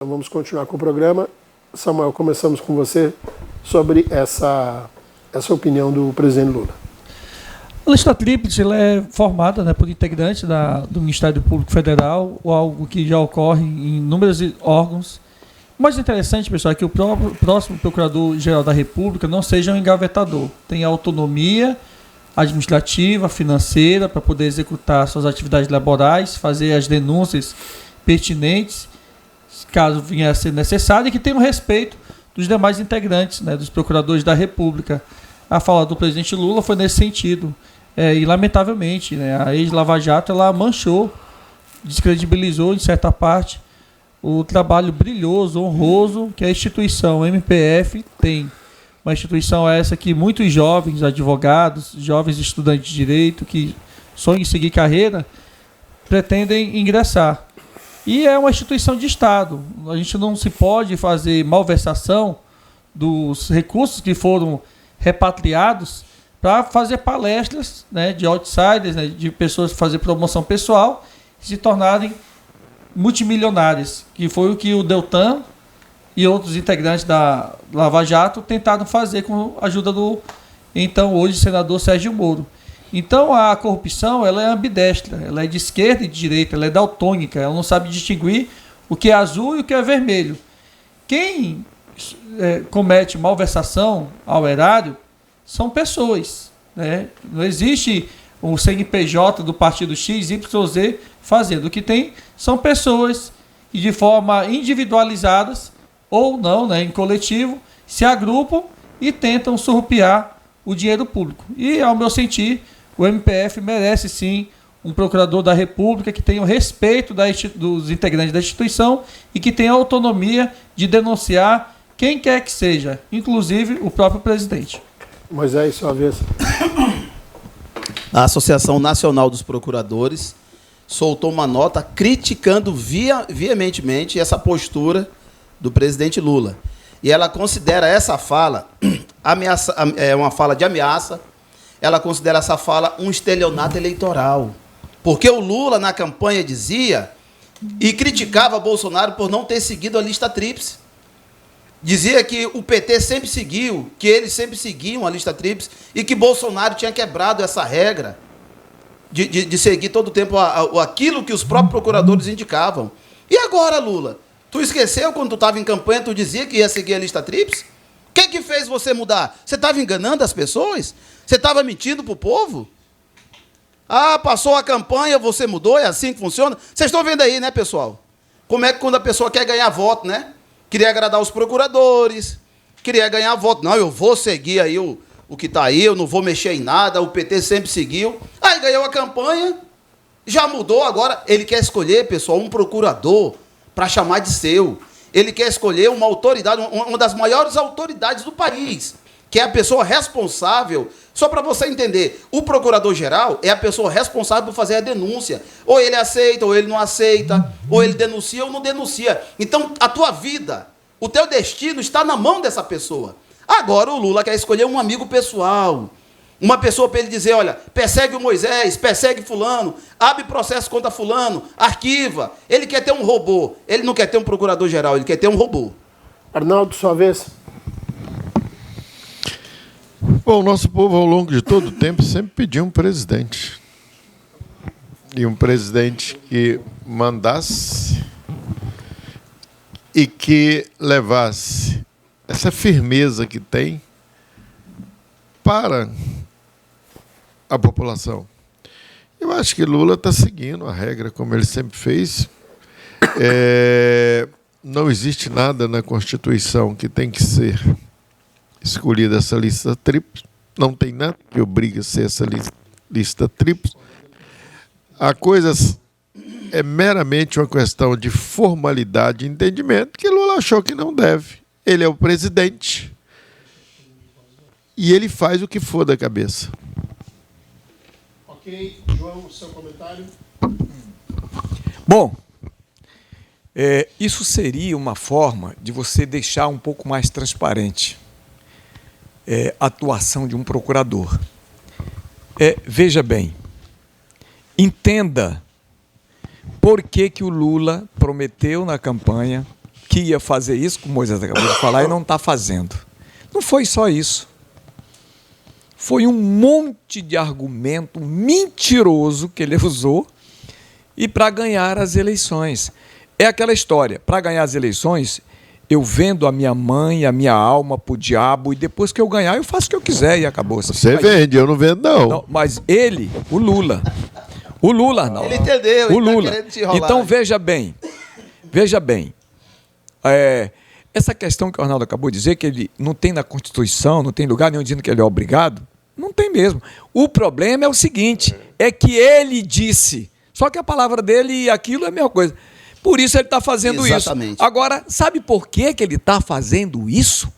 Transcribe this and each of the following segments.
Vamos continuar com o programa. Samuel, começamos com você sobre essa opinião do presidente Lula. A lista tríplice ela é formada, né, por integrantes do Ministério Público Federal, ou algo que já ocorre em inúmeros órgãos. O mais interessante, pessoal, é que o próximo Procurador-Geral da República não seja um engavetador. Tenha autonomia administrativa, financeira, para poder executar suas atividades laborais, fazer as denúncias pertinentes, caso venha a ser necessário, e que tenha o respeito dos demais integrantes, né, dos procuradores da República. A fala do presidente Lula foi nesse sentido. E, lamentavelmente, né, a ex-Lava Jato ela manchou, descredibilizou, em certa parte, o trabalho brilhoso, honroso que a instituição MPF tem. Uma instituição essa que muitos jovens advogados, jovens estudantes de direito que sonham em seguir carreira, pretendem ingressar. E é uma instituição de Estado. A gente não se pode fazer malversação dos recursos que foram repatriados para fazer palestras, né, de outsiders, né, de pessoas fazer promoção pessoal e se tornarem multimilionárias, que foi o que o Deltan e outros integrantes da Lava Jato tentaram fazer com a ajuda do, então, hoje, senador Sérgio Moro. Então, a corrupção ela é ambidestra, ela é de esquerda e de direita, ela é daltônica, ela não sabe distinguir o que é azul e o que é vermelho. Quem comete malversação ao erário são pessoas, né? Não existe o CNPJ do partido X, Y, Z fazendo. O que tem são pessoas que, de forma individualizadas ou não, né, em coletivo, se agrupam e tentam surrupiar o dinheiro público. E, ao meu sentir, o MPF merece sim um procurador da República que tenha o respeito dos integrantes da instituição e que tenha a autonomia de denunciar quem quer que seja, inclusive o próprio presidente. Moisés, sua vez. A Associação Nacional dos Procuradores soltou uma nota criticando veementemente essa postura do presidente Lula. E ela considera essa fala uma fala de ameaça, ela considera essa fala um estelionato eleitoral. Porque o Lula, na campanha, dizia e criticava Bolsonaro por não ter seguido a lista tríplice. Dizia que o PT sempre seguiu, que eles sempre seguiam a lista tríplice e que Bolsonaro tinha quebrado essa regra de seguir todo o tempo aquilo que os próprios procuradores indicavam. E agora, Lula? Tu esqueceu quando tu estava em campanha, tu dizia que ia seguir a lista tríplice? O que fez você mudar? Você estava enganando as pessoas? Você estava mentindo para o povo? Ah, passou a campanha, você mudou, é assim que funciona? Vocês estão vendo aí, né, pessoal? Como é que quando a pessoa quer ganhar voto, né? Queria agradar os procuradores, queria ganhar voto. Não, eu vou seguir aí o que está aí, eu não vou mexer em nada, o PT sempre seguiu. Aí ganhou a campanha, já mudou, agora ele quer escolher, pessoal, um procurador para chamar de seu. Ele quer escolher uma autoridade, uma das maiores autoridades do país, que é a pessoa responsável. Só para você entender, o procurador-geral é a pessoa responsável por fazer a denúncia. Ou ele aceita, ou ele não aceita, ou ele denuncia ou não denuncia. Então, a tua vida, o teu destino está na mão dessa pessoa. Agora, o Lula quer escolher um amigo pessoal, uma pessoa para ele dizer, olha, persegue o Moisés, persegue fulano, abre processo contra fulano, arquiva. Ele quer ter um robô, ele não quer ter um procurador-geral, ele quer ter um robô. Arnaldo, sua vez. Bom, o nosso povo, ao longo de todo o tempo, sempre pediu um presidente. E um presidente que mandasse e que levasse essa firmeza que tem para a população. Eu acho que Lula está seguindo a regra, como ele sempre fez. Não existe nada na Constituição que tem que ser escolhida essa lista tríplice, não tem nada que obrigue a ser essa lista tríplice. A coisa é meramente uma questão de formalidade e entendimento que Lula achou que não deve. Ele é o presidente e ele faz o que for da cabeça. Ok, João, seu comentário. Bom, isso seria uma forma de você deixar um pouco mais transparente a atuação de um procurador. Veja bem, entenda por que o Lula prometeu na campanha que ia fazer isso, como o Moisés acabou de falar, e não está fazendo. Não foi só isso. Foi um monte de argumento mentiroso que ele usou e para ganhar as eleições. É aquela história, para ganhar as eleições, eu vendo a minha mãe, a minha alma pro diabo, e depois que eu ganhar, eu faço o que eu quiser e acabou. Você vende, eu não vendo, não. Mas ele, o Lula, Arnaldo. Ele entendeu, o ele Lula. tá querendo te enrolar. Então, veja bem, essa questão que o Arnaldo acabou de dizer, que ele não tem na Constituição, não tem lugar nenhum dizendo que ele é obrigado, não tem mesmo. O problema é o seguinte, é que ele disse, só que a palavra dele e aquilo é a mesma coisa. Por isso ele está fazendo Exatamente. isso. Agora, sabe por que ele está fazendo isso?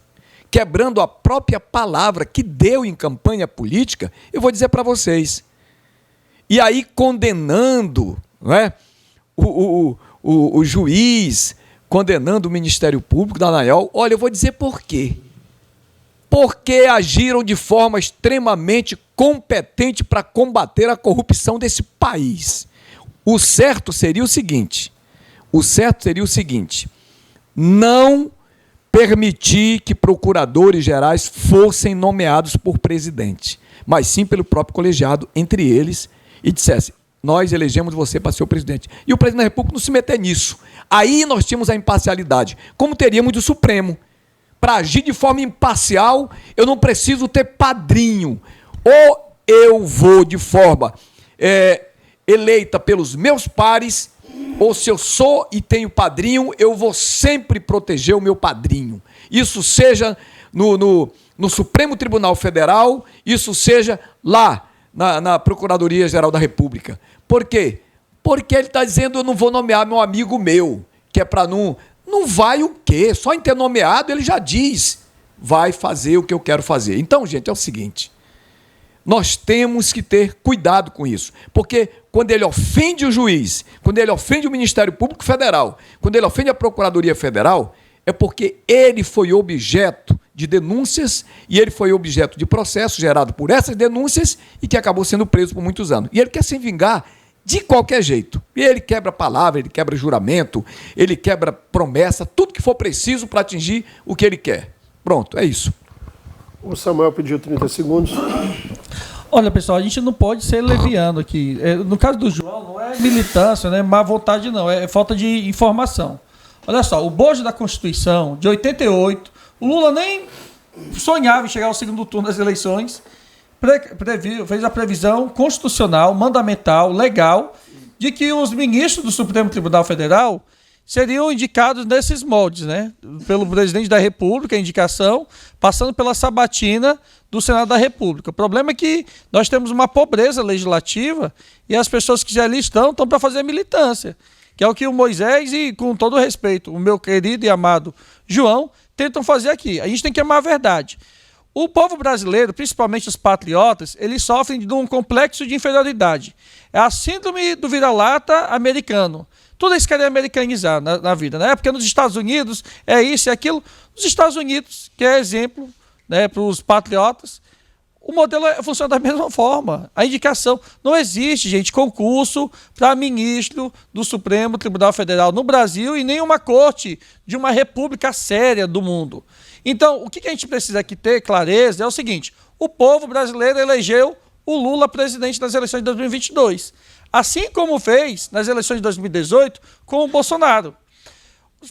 Quebrando a própria palavra que deu em campanha política? Eu vou dizer para vocês. E aí condenando, não é, o juiz, condenando o Ministério Público da ANAEL. Olha, eu vou dizer por quê. Porque agiram de forma extremamente competente para combater a corrupção desse país. O certo seria o seguinte, não permitir que procuradores gerais fossem nomeados por presidente, mas sim pelo próprio colegiado, entre eles, e dissesse, nós elegemos você para ser o presidente. E o presidente da República não se meter nisso. Aí nós tínhamos a imparcialidade, como teríamos do Supremo. Para agir de forma imparcial, eu não preciso ter padrinho. Ou eu vou de forma eleita pelos meus pares, ou se eu sou e tenho padrinho, eu vou sempre proteger o meu padrinho. Isso seja no Supremo Tribunal Federal, isso seja lá na Procuradoria-Geral da República. Por quê? Porque ele está dizendo, eu não vou nomear meu amigo meu, que é para não... Não vai o quê? Só em ter nomeado, ele já diz, vai fazer o que eu quero fazer. Então, gente, é o seguinte, nós temos que ter cuidado com isso, porque quando ele ofende o juiz, quando ele ofende o Ministério Público Federal, quando ele ofende a Procuradoria Federal, é porque ele foi objeto de denúncias e ele foi objeto de processo gerado por essas denúncias e que acabou sendo preso por muitos anos. E ele quer se vingar de qualquer jeito. E ele quebra palavra, ele quebra juramento, ele quebra promessa, tudo que for preciso para atingir o que ele quer. Pronto, é isso. O Samuel pediu 30 segundos. Olha, pessoal, a gente não pode ser leviano aqui. No caso do João, não é militância, não é má vontade, não. É falta de informação. Olha só, o bojo da Constituição, de 88, o Lula nem sonhava em chegar ao segundo turno das eleições, fez a previsão constitucional, mandamental, legal, de que os ministros do Supremo Tribunal Federal seriam indicados nesses moldes, né? Pelo presidente da República, a indicação, passando pela sabatina do Senado da República. O problema é que nós temos uma pobreza legislativa e as pessoas que já ali estão para fazer militância, que é o que o Moisés e, com todo respeito, o meu querido e amado João, tentam fazer aqui. A gente tem que amar a verdade. O povo brasileiro, principalmente os patriotas, eles sofrem de um complexo de inferioridade. É a síndrome do vira-lata americano. Tudo eles querem americanizar na vida, né? Porque nos Estados Unidos é isso e aquilo. Nos Estados Unidos, que é exemplo, né, para os patriotas, o modelo funciona da mesma forma. A indicação. Não existe, gente, concurso para ministro do Supremo Tribunal Federal no Brasil e nenhuma corte de uma república séria do mundo. Então, o que a gente precisa aqui ter clareza é o seguinte, o povo brasileiro elegeu o Lula presidente nas eleições de 2022, assim como fez nas eleições de 2018 com o Bolsonaro.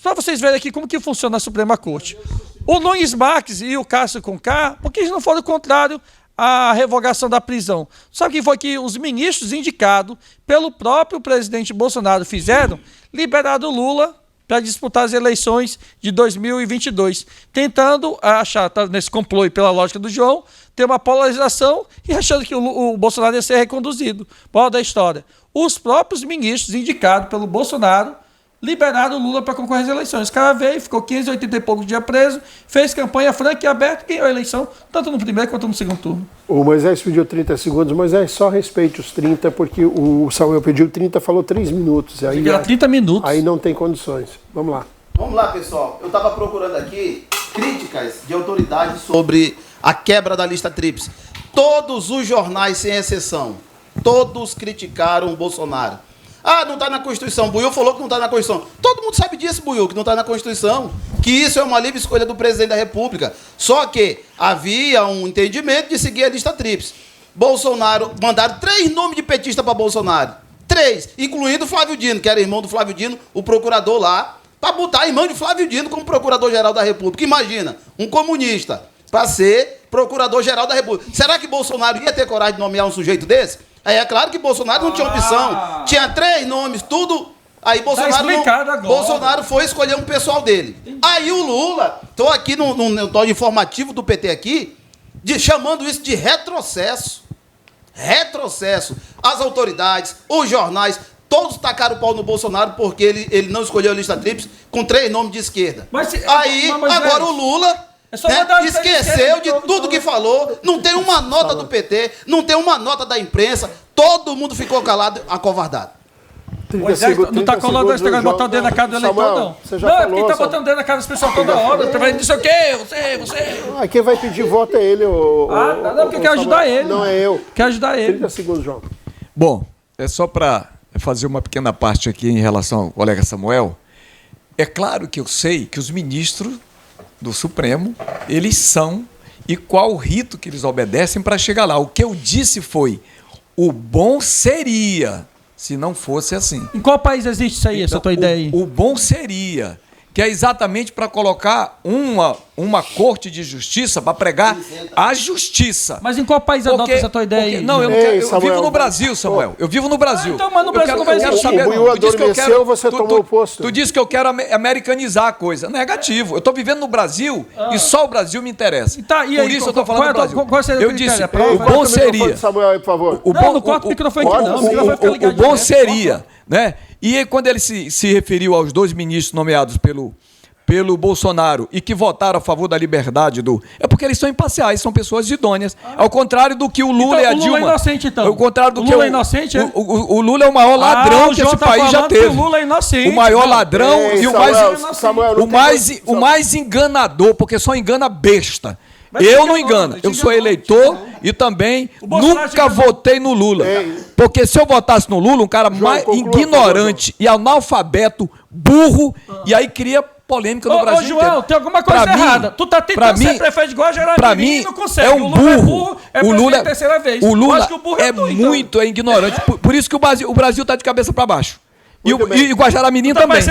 Para vocês verem aqui como que funciona a Suprema Corte. O Nunes Marques e o Cássio Conká, por que eles não foram contrário à revogação da prisão? Sabe o que foi que os ministros indicados pelo próprio presidente Bolsonaro fizeram? Liberaram o Lula para disputar as eleições de 2022, tentando achar, tá, nesse complô e pela lógica do João, ter uma polarização e achando que o Bolsonaro ia ser reconduzido. Bola da história. Os próprios ministros indicados pelo Bolsonaro liberaram o Lula para concorrer às eleições. O cara veio, ficou 580 e poucos dias preso, fez campanha franca e aberta e ganhou a eleição, tanto no primeiro quanto no segundo turno. O Moisés pediu 30 segundos. Moisés, só respeite os 30, porque o Samuel pediu 30, falou 3 minutos. Aí, 30 minutos. Aí não tem condições. Vamos lá. Vamos lá, pessoal. Eu estava procurando aqui críticas de autoridades sobre a quebra da lista tríplice. Todos os jornais, sem exceção, todos criticaram o Bolsonaro. Ah, não está na Constituição. Buiú falou que não está na Constituição. Todo mundo sabe disso, Buiú, que não está na Constituição. Que isso é uma livre escolha do presidente da República. Só que havia um entendimento de seguir a lista tríplice. Bolsonaro, mandaram 3 nomes de petista para Bolsonaro. 3, incluindo o Flávio Dino, que era irmão do Flávio Dino, o procurador lá, para botar a irmã de Flávio Dino como procurador-geral da República. Imagina, um comunista para ser procurador-geral da República. Será que Bolsonaro ia ter coragem de nomear um sujeito desse? Aí é claro que Bolsonaro não tinha opção. Tinha 3 nomes, tudo. Aí Bolsonaro foi escolher um pessoal dele. Aí o Lula, estou aqui no tom informativo do PT aqui, chamando isso de retrocesso. Retrocesso. As autoridades, os jornais, todos tacaram o pau no Bolsonaro porque ele não escolheu a lista tríplice com 3 nomes de esquerda. Agora o Lula esqueceu de tudo que falou, não tem uma nota do PT, não tem uma nota da imprensa, todo mundo ficou calado, acovardado. Não está colando esse negócio de botar o dedo na cara do eleitor, não. Não, é porque está botando o dedo na cara das pessoas toda hora. Você vai dizer o quê? Você. Quem vai pedir voto é ele. Não, porque eu quero ajudar ele. Não é eu. Quero ajudar ele. 30 segundos, João. Bom, é só para fazer uma pequena parte aqui em relação ao colega Samuel. É claro que eu sei que os ministros do Supremo, eles são e qual o rito que eles obedecem para chegar lá. O que eu disse foi, o bom seria se não fosse assim. Em qual país existe isso aí, então, essa tua ideia aí? O bom seria, que é exatamente para colocar uma corte de justiça para pregar a justiça. Mas em qual país adota essa tua ideia aí? Não, eu não quero. Eu vivo no Brasil, Samuel. Eu vivo no Brasil. Então, mas no Brasil não vai existir. O Buiú adormeceu, você tomou o posto. Tu disse que eu quero americanizar a coisa. Negativo. Eu estou vivendo no Brasil e só o Brasil me interessa. Tá, e aí, por isso eu estou falando do Brasil. Eu disse, o bom seria... Samuel, por favor. Não corta o microfone aqui, não. O bom seria, né? E aí, quando ele se referiu aos 2 ministros nomeados pelo Bolsonaro e que votaram a favor da liberdade é porque eles são imparciais, são pessoas idôneas. Ao contrário do que o Lula e a Dilma... O Lula é inocente, então. Ao contrário do o Lula é inocente, é? O Lula é o maior ladrão que esse país já teve. O Lula é inocente. O maior ladrão e o o mais enganador, porque só engana besta. Eu não engano. Eu sou eleitor e também nunca votei no Lula. Porque se eu votasse no Lula, um cara mais ignorante e analfabeto, burro, e aí cria polêmica no Brasil João, inteiro. Tem alguma coisa errada. Tu tá tentando ser prefeito de Guajará e não consegue. É um burro. O Lula é terceira vez. O Lula é ignorante. Por isso que o Brasil tá de cabeça para baixo. E o Guajará-Mirim também.